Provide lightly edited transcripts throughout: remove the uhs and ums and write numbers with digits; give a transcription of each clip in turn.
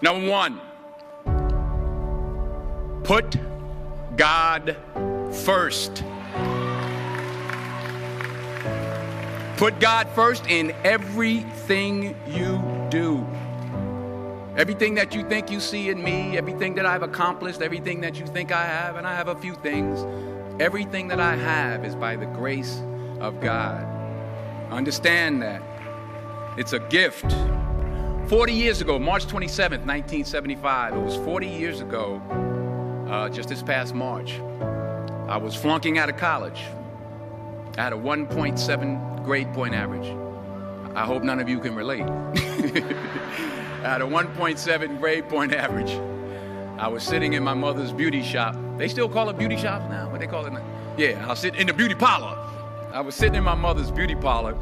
Number one, put God first. Put God first in everything you do. Everything that you think you see in me, everything that I've accomplished, everything that you think I have, and I have a few things, everything that I have is by the grace of God. Understand that. It's a gift. 40 years ago, March 27th, 1975, it was 40 years ago, just this past March, I was flunking out of college. I had a 1.7 grade point average. I hope none of you can relate. I had a 1.7 grade point average. I was sitting in my mother's beauty shop. They still call it beauty shops now? What they call it now? Yeah, I was sitting in the beauty parlor. I was sitting in my mother's beauty parlor,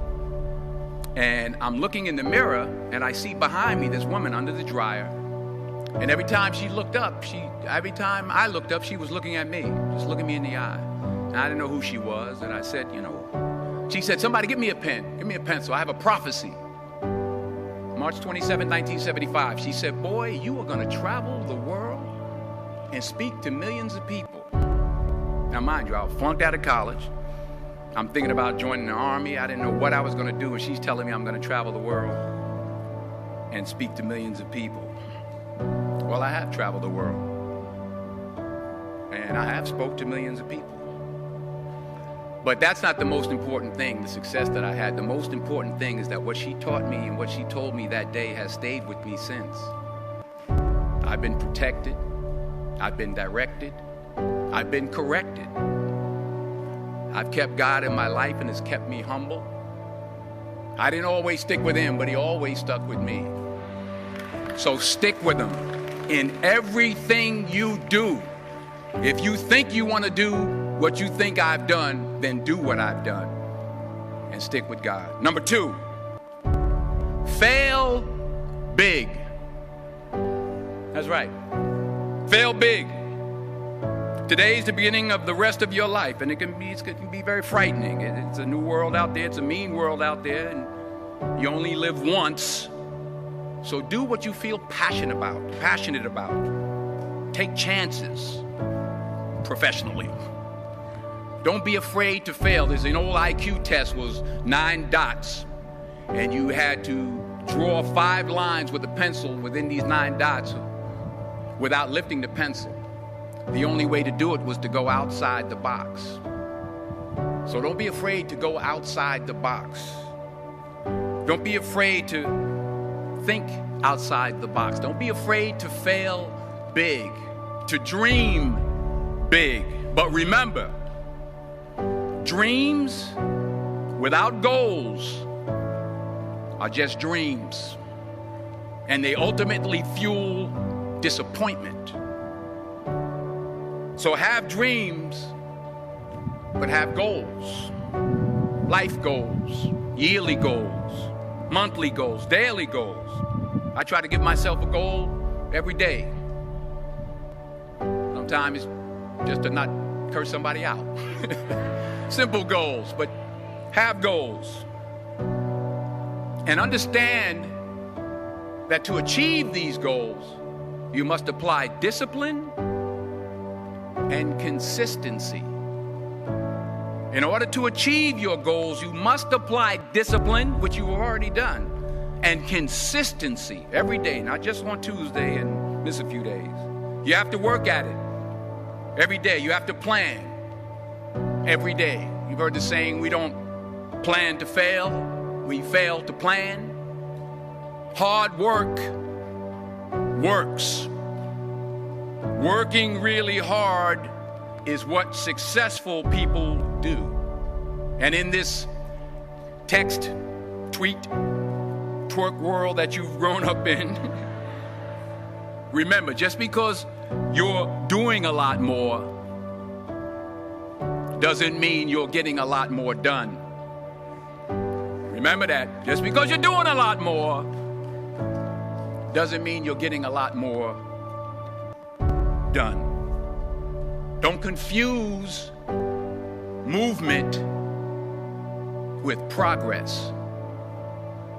and I'm looking in the mirror, and I see behind me this woman under the dryer. And every time she looked up, every time I looked up, she was looking at me, just looking me in the eye. And I didn't know who she was, and I said, she said, somebody give me a pen, give me a pencil, I have a prophecy. March 27, 1975, she said, boy, you are gonna travel the world and speak to millions of people. Now mind you, I was flunked out of college. I'm thinking about joining the army. I didn't know what I was gonna do, and she's telling me I'm gonna travel the world and speak to millions of people. Well, I have traveled the world, and I have spoke to millions of people. But that's not the most important thing, the success that I had. The most important thing is that what she taught me and what she told me that day has stayed with me since. I've been protected. I've been directed. I've been corrected. I've kept God in my life, and it's kept me humble. I didn't always stick with him, but he always stuck with me. So stick with him in everything you do. If you think you want to do what you think I've done, then do what I've done and stick with God. Number two, fail big. That's right. Fail big. Today's the beginning of the rest of your life, and it can be very frightening. It's a new world out there. It's a mean world out there, and you only live once. So do what you feel passionate about. Take chances professionally. Don't be afraid to fail. There's an old IQ test, was 9 dots, and you had to draw 5 lines with a pencil within these 9 dots without lifting the pencil. The only way to do it was to go outside the box. So don't be afraid to go outside the box. Don't be afraid to think outside the box. Don't be afraid to fail big, to dream big. But remember, dreams without goals are just dreams, and they ultimately fuel disappointment. So have dreams, but have goals. Life goals, yearly goals, monthly goals, daily goals. I try to give myself a goal every day. Sometimes it's just to not curse somebody out. Simple goals, but have goals. And understand that to achieve these goals, you must apply discipline and consistency. In order to achieve your goals, you must apply discipline, which you have already done, and consistency every day, not just on Tuesday and miss a few days. You have to work at it every day. You have to plan every day. You've heard the saying, we don't plan to fail, we fail to plan. Hard work works. Working really hard is what successful people do. And in this text, tweet, twerk world that you've grown up in, remember, just because you're doing a lot more doesn't mean you're getting a lot more done. Remember that. Just because you're doing a lot more doesn't mean you're getting a lot more done. Don't confuse movement with progress.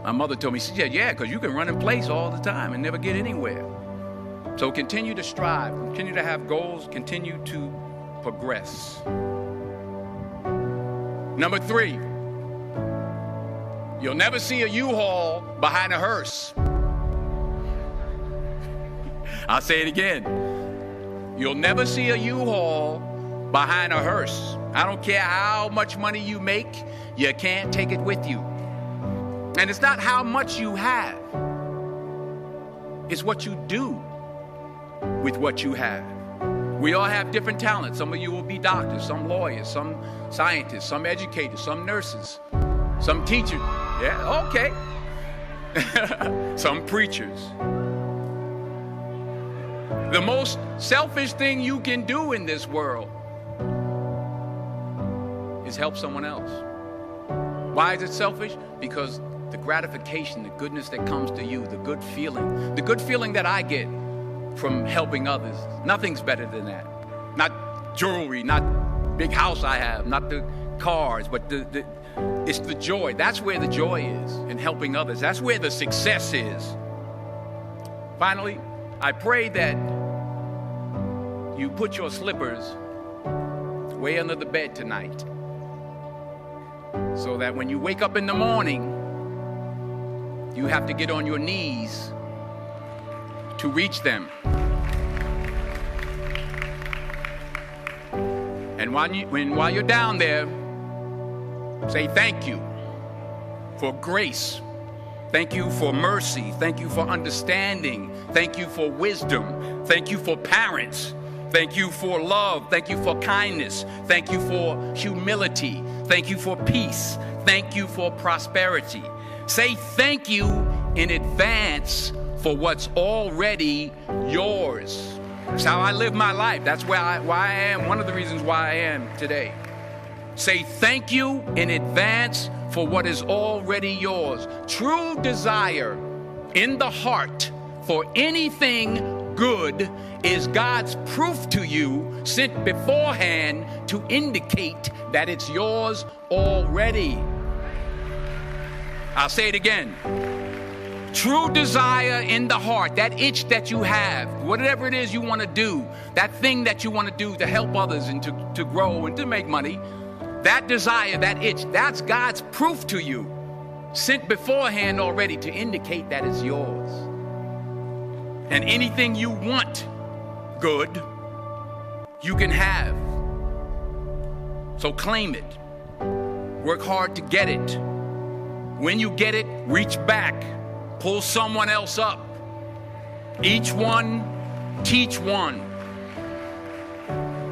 My mother told me, she said, yeah, because you can run in place all the time and never get anywhere. So continue to strive, continue to have goals, continue to progress. Number 3, you'll never see a U-Haul behind a hearse. I'll say it again. You'll never see a U-Haul behind a hearse. I don't care how much money you make, you can't take it with you. And it's not how much you have. It's what you do with what you have. We all have different talents. Some of you will be doctors, some lawyers, some scientists, some educators, some nurses, some teachers. Yeah, okay. Some preachers. The most selfish thing you can do in this world is help someone else. Why is it selfish? Because the gratification, the goodness that comes to you, the good feeling that I get from helping others, nothing's better than that. Not jewelry, not big house I have, not the cars, but it's the joy. That's where the joy is, in helping others. That's where the success is. Finally, I pray that you put your slippers way under the bed tonight, so that when you wake up in the morning, you have to get on your knees to reach them. And while you're down there, say thank you for grace. Thank you for mercy. Thank you for understanding. Thank you for wisdom. Thank you for parents. Thank you for love. Thank you for kindness. Thank you for humility. Thank you for peace. Thank you for prosperity. Say thank you in advance for what's already yours. That's how I live my life. That's why I am, one of the reasons why I am today. Say thank you in advance for what is already yours. True desire in the heart for anything good is God's proof to you, sent beforehand to indicate that it's yours already. I'll say it again. True desire in the heart, that itch that you have, whatever it is you want to do, that thing that you want to do to help others and to grow and to make money, that desire, that itch, that's God's proof to you, sent beforehand already to indicate that it's yours. And anything you want good, you can have. So claim it. Work hard to get it. When you get it, reach back. Pull someone else up. Each one, teach one.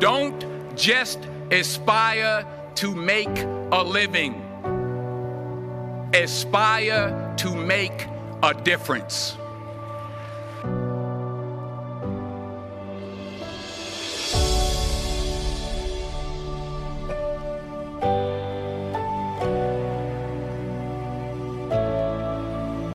Don't just aspire to make a living. Aspire to make a difference.